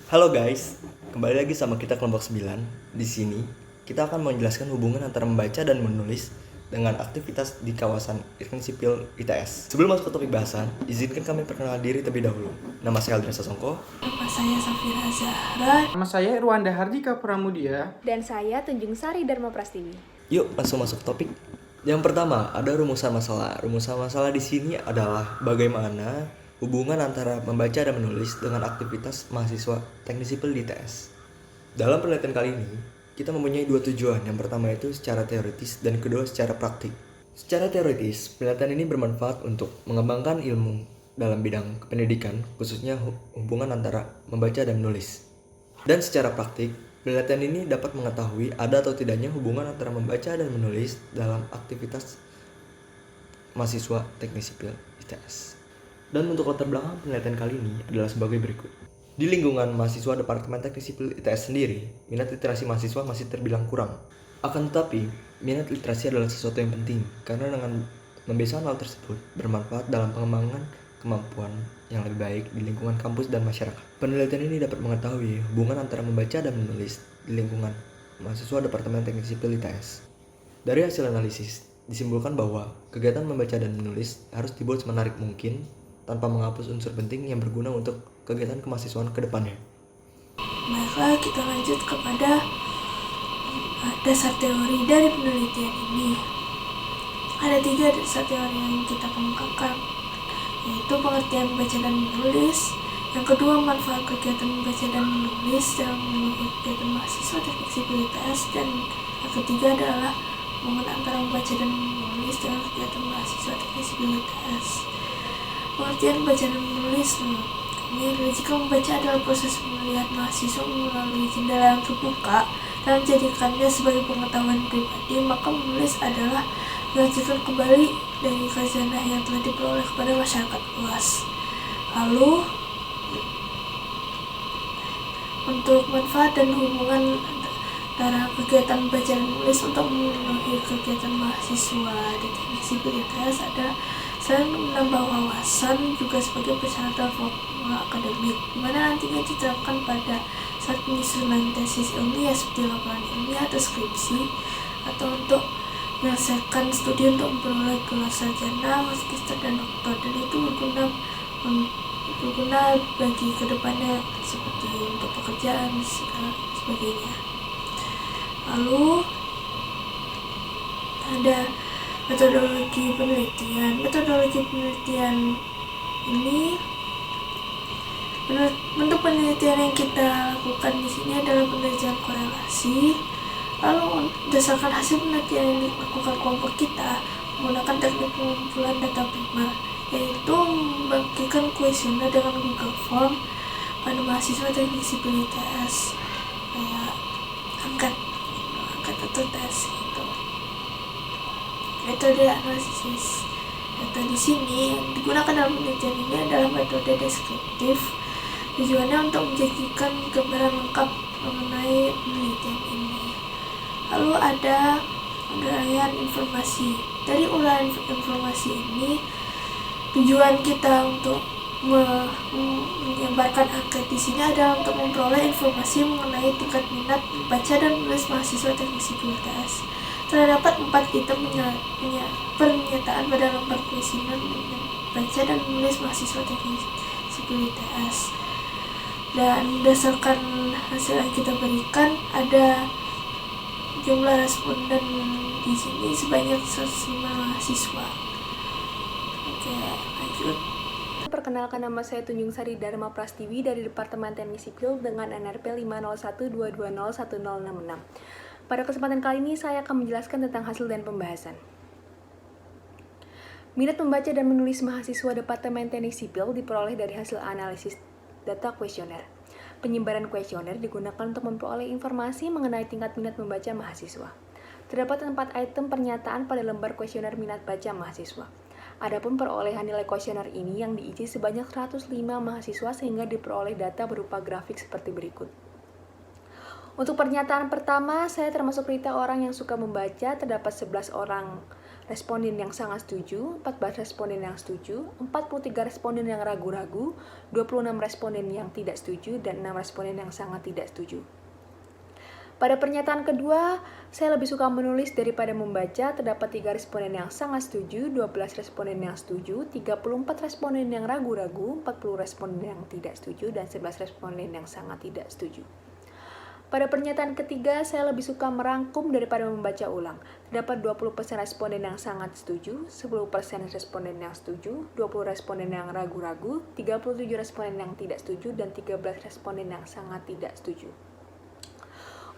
Halo guys, kembali lagi sama kita kelompok 9. Di sini, kita akan menjelaskan hubungan antara membaca dan menulis dengan aktivitas di kawasan Irfan Sipil ITS. Sebelum masuk ke topik bahasan, izinkan kami perkenalan diri terlebih dahulu. Nama saya Aldrin Sasongko. Nama saya Safira Zahra. Nama saya Irwanda Hardika Pramudia. Dan saya Tunjung Sari Dharma Prastiwi. Yuk, langsung masuk topik. Yang pertama, ada rumusan masalah. Rumusan masalah di sini adalah bagaimana hubungan antara membaca dan menulis dengan aktivitas mahasiswa teknik sipil di ITS. Dalam penelitian kali ini, kita mempunyai dua tujuan. Yang pertama itu secara teoritis dan kedua secara praktik. Secara teoritis, penelitian ini bermanfaat untuk mengembangkan ilmu dalam bidang pendidikan, khususnya hubungan antara membaca dan menulis. Dan secara praktik, penelitian ini dapat mengetahui ada atau tidaknya hubungan antara membaca dan menulis dalam aktivitas mahasiswa teknik sipil ITS. Dan untuk latar belakang penelitian kali ini adalah sebagai berikut. Di lingkungan mahasiswa Departemen Teknik Sipil ITS sendiri, minat literasi mahasiswa masih terbilang kurang. Akan tetapi, minat literasi adalah sesuatu yang penting, karena dengan membiasakan hal tersebut bermanfaat dalam pengembangan kemampuan yang lebih baik di lingkungan kampus dan masyarakat. Penelitian ini dapat mengetahui hubungan antara membaca dan menulis di lingkungan mahasiswa Departemen Teknik Sipil ITS. Dari hasil analisis, disimpulkan bahwa kegiatan membaca dan menulis harus dibuat semenarik mungkin tanpa menghapus unsur penting yang berguna untuk kegiatan kemahasiswaan ke depannya. Baiklah, kita lanjut kepada dasar teori dari penelitian ini. Ada 3 dasar teori yang kita kemukakan, yaitu pengertian membaca dan menulis. Yang kedua, manfaat kegiatan membaca dan menulis dalam kegiatan mahasiswa teknik sipil ITS. Dan yang ketiga adalah hubungan antara membaca dan menulis dalam kegiatan mahasiswa teknik sipil ITS. Pengertian membaca dan menulis ini jika membaca adalah proses melihat mahasiswa melalui jendela yang terbuka dan menjadikannya sebagai pengetahuan pribadi, maka menulis adalah mengajarkan kembali dari khazanah yang telah diperoleh kepada masyarakat luas. Lalu untuk manfaat dan hubungan antara kegiatan membaca dan menulis untuk memenuhi kegiatan mahasiswa di teknik sipil ITS ada selain menambah wawasan juga sebagai persyaratan formula akademik, di mana nantinya diterapkan pada saat penyusunan tesis ilmiah seperti laporan ilmiah atau skripsi, atau untuk menyelesaikan studi untuk memperoleh gelar sarjana, magister, dan doktor. Dan itu berguna bagi kedepannya seperti untuk pekerjaan dan sebagainya. Lalu ada metodologi penelitian. Metodologi penelitian ini, bentuk penelitian yang kita lakukan di sini adalah penelitian korelasi. Lalu berdasarkan hasil penelitian yang dilakukan kelompok kita menggunakan teknik pengumpulan data primer, yaitu membagikan kuesioner dengan Google Form pada mahasiswa teknik sipil ITS, kayak angkat atau tes gitu. Metode analisis data di sini yang digunakan dalam penelitian ini adalah metode deskriptif. Tujuannya untuk menjadikan gambaran lengkap mengenai penelitian ini. Lalu ada uraian informasi. Dari uraian informasi ini, tujuan kita untuk menyebarkan angket di sini adalah untuk memperoleh informasi mengenai tingkat minat membaca dan menulis mahasiswa teknik sipil ITS. Terdapat 4 item pernyataan pada lembar kuesioner membaca dan menulis mahasiswa teknik sipil ITS. Dan berdasarkan hasil yang kita berikan, ada jumlah responden di sini sebanyak 105 mahasiswa. Oke, lanjut. Perkenalkan, nama saya Tunjung Sari Dharma Prastiwi dari Departemen Teknik Sipil dengan NRP 50122011066. Pada kesempatan kali ini saya akan menjelaskan tentang hasil dan pembahasan. Minat membaca dan menulis mahasiswa Departemen Teknik Sipil diperoleh dari hasil analisis data kuesioner. Penyebaran kuesioner digunakan untuk memperoleh informasi mengenai tingkat minat membaca mahasiswa. Terdapat 4 item pernyataan pada lembar kuesioner minat baca mahasiswa. Adapun perolehan nilai kuesioner ini yang diisi sebanyak 105 mahasiswa sehingga diperoleh data berupa grafik seperti berikut. Untuk pernyataan pertama, saya termasuk kriteria orang yang suka membaca, terdapat 11 orang responden yang sangat setuju, 14 responden yang setuju, 43 responden yang ragu-ragu, 26 responden yang tidak setuju, dan 6 responden yang sangat tidak setuju. Pada pernyataan kedua, saya lebih suka menulis daripada membaca. Terdapat 3 responden yang sangat setuju, 12 responden yang setuju, 34 responden yang ragu-ragu, 40 responden yang tidak setuju, dan 11 responden yang sangat tidak setuju. Pada pernyataan ketiga, saya lebih suka merangkum daripada membaca ulang. Terdapat 20% responden yang sangat setuju, 10% responden yang setuju, 20 responden yang ragu-ragu, 37 responden yang tidak setuju, dan 13 responden yang sangat tidak setuju.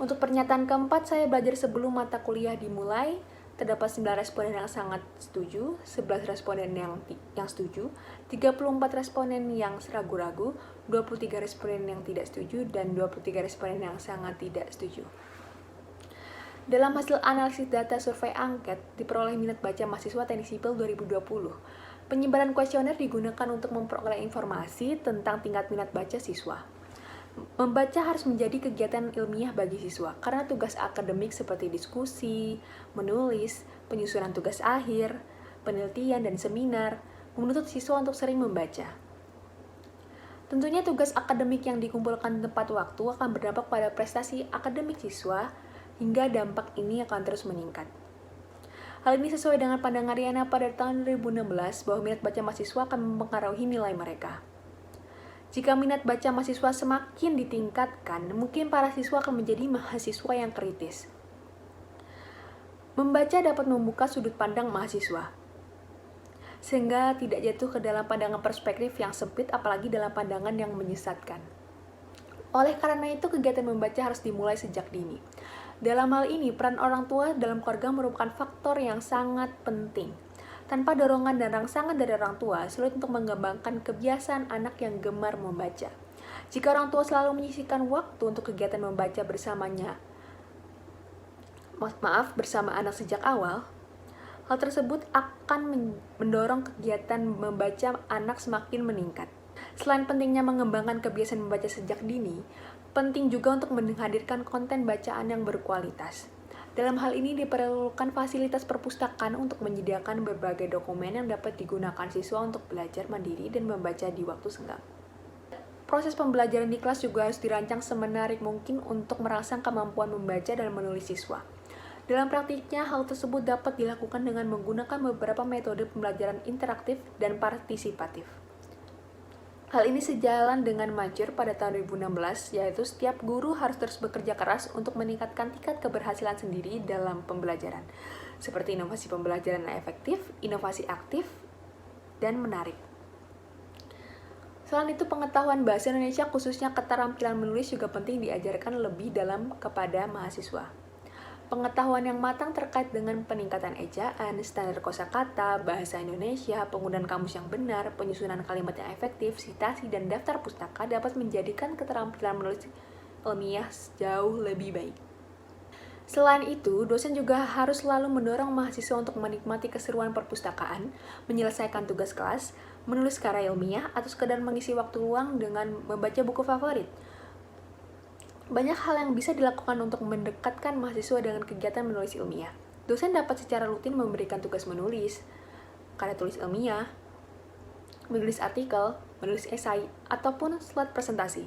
Untuk pernyataan keempat, saya belajar sebelum mata kuliah dimulai. Terdapat 9 responden yang sangat setuju, 11 responden yang setuju, 34 responden yang ragu-ragu, 23 responden yang tidak setuju, dan 23 responden yang sangat tidak setuju. Dalam hasil analisis data survei angket, diperoleh minat baca mahasiswa teknik sipil 2020. Penyebaran kuesioner digunakan untuk memperoleh informasi tentang tingkat minat baca siswa. Membaca harus menjadi kegiatan ilmiah bagi siswa, karena tugas akademik seperti diskusi, menulis, penyusunan tugas akhir, penelitian, dan seminar menuntut siswa untuk sering membaca. Tentunya tugas akademik yang dikumpulkan tepat waktu akan berdampak pada prestasi akademik siswa, hingga dampak ini akan terus meningkat. Hal ini sesuai dengan pandangan Riana pada tahun 2016 bahwa minat baca mahasiswa akan mempengaruhi nilai mereka. Jika minat baca mahasiswa semakin ditingkatkan, mungkin para siswa akan menjadi mahasiswa yang kritis. Membaca dapat membuka sudut pandang mahasiswa, sehingga tidak jatuh ke dalam pandangan perspektif yang sempit, apalagi dalam pandangan yang menyesatkan. Oleh karena itu, kegiatan membaca harus dimulai sejak dini. Dalam hal ini, peran orang tua dalam keluarga merupakan faktor yang sangat penting. Tanpa dorongan dan rangsangan dari orang tua, sulit untuk mengembangkan kebiasaan anak yang gemar membaca. Jika orang tua selalu menyisihkan waktu untuk kegiatan membaca bersama anak sejak awal, hal tersebut akan mendorong kegiatan membaca anak semakin meningkat. Selain pentingnya mengembangkan kebiasaan membaca sejak dini, penting juga untuk menghadirkan konten bacaan yang berkualitas. Dalam hal ini diperlukan fasilitas perpustakaan untuk menyediakan berbagai dokumen yang dapat digunakan siswa untuk belajar mandiri dan membaca di waktu senggang. Proses pembelajaran di kelas juga harus dirancang semenarik mungkin untuk merangsang kemampuan membaca dan menulis siswa. Dalam praktiknya, hal tersebut dapat dilakukan dengan menggunakan beberapa metode pembelajaran interaktif dan partisipatif. Hal ini sejalan dengan Major pada tahun 2016, yaitu setiap guru harus terus bekerja keras untuk meningkatkan tingkat keberhasilan sendiri dalam pembelajaran, seperti inovasi pembelajaran yang efektif, inovasi aktif, dan menarik. Selain itu, pengetahuan bahasa Indonesia khususnya keterampilan menulis juga penting diajarkan lebih dalam kepada mahasiswa. Pengetahuan yang matang terkait dengan peningkatan ejaan, standar kosakata, bahasa Indonesia, penggunaan kamus yang benar, penyusunan kalimat yang efektif, sitasi, dan daftar pustaka dapat menjadikan keterampilan menulis ilmiah jauh lebih baik. Selain itu, dosen juga harus selalu mendorong mahasiswa untuk menikmati keseruan perpustakaan, menyelesaikan tugas kelas, menulis karya ilmiah, atau sekedar mengisi waktu luang dengan membaca buku favorit. Banyak hal yang bisa dilakukan untuk mendekatkan mahasiswa dengan kegiatan menulis ilmiah. Dosen dapat secara rutin memberikan tugas menulis, karya tulis ilmiah, menulis artikel, menulis esai, ataupun slide presentasi.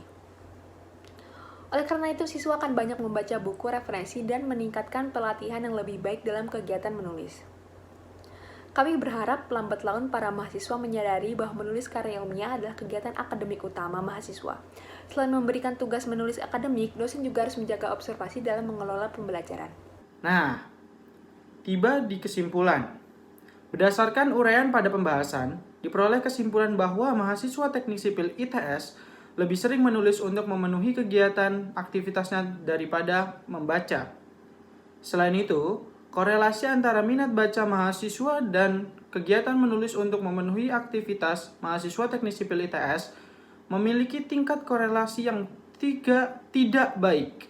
Oleh karena itu, siswa akan banyak membaca buku referensi dan meningkatkan pelatihan yang lebih baik dalam kegiatan menulis. Kami berharap lambat laun para mahasiswa menyadari bahwa menulis karya ilmiah adalah kegiatan akademik utama mahasiswa. Selain memberikan tugas menulis akademik, dosen juga harus menjaga observasi dalam mengelola pembelajaran. Nah, tiba di kesimpulan. Berdasarkan uraian pada pembahasan, diperoleh kesimpulan bahwa mahasiswa teknik sipil ITS lebih sering menulis untuk memenuhi kegiatan aktivitasnya daripada membaca. Selain itu, korelasi antara minat baca mahasiswa dan kegiatan menulis untuk memenuhi aktivitas mahasiswa teknik sipil ITS memiliki tingkat korelasi yang tidak baik.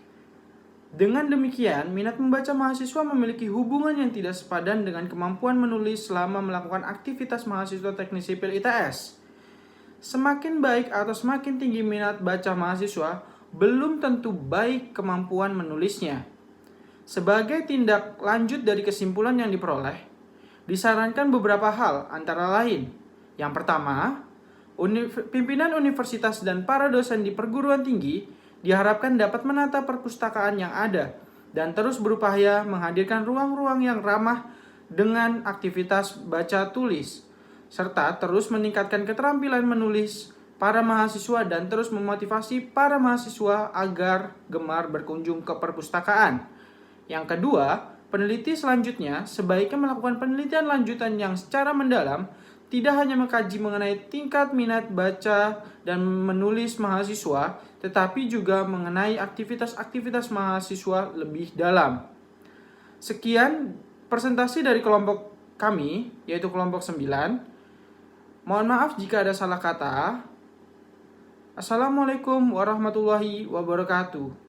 Dengan demikian, minat membaca mahasiswa memiliki hubungan yang tidak sepadan dengan kemampuan menulis selama melakukan aktivitas mahasiswa teknik sipil ITS. Semakin baik atau semakin tinggi minat baca mahasiswa, belum tentu baik kemampuan menulisnya. Sebagai tindak lanjut dari kesimpulan yang diperoleh, Disarankan beberapa hal, antara lain. Yang pertama, pimpinan universitas dan para dosen di perguruan tinggi diharapkan dapat menata perpustakaan yang ada dan terus berupaya menghadirkan ruang-ruang yang ramah dengan aktivitas baca tulis, serta terus meningkatkan keterampilan menulis para mahasiswa dan terus memotivasi para mahasiswa agar gemar berkunjung ke perpustakaan. Yang kedua, peneliti selanjutnya sebaiknya melakukan penelitian lanjutan yang secara mendalam, tidak hanya mengkaji mengenai tingkat minat baca dan menulis mahasiswa, tetapi juga mengenai aktivitas-aktivitas mahasiswa lebih dalam. Sekian presentasi dari kelompok kami, yaitu kelompok 9. Mohon maaf jika ada salah kata. Assalamualaikum warahmatullahi wabarakatuh.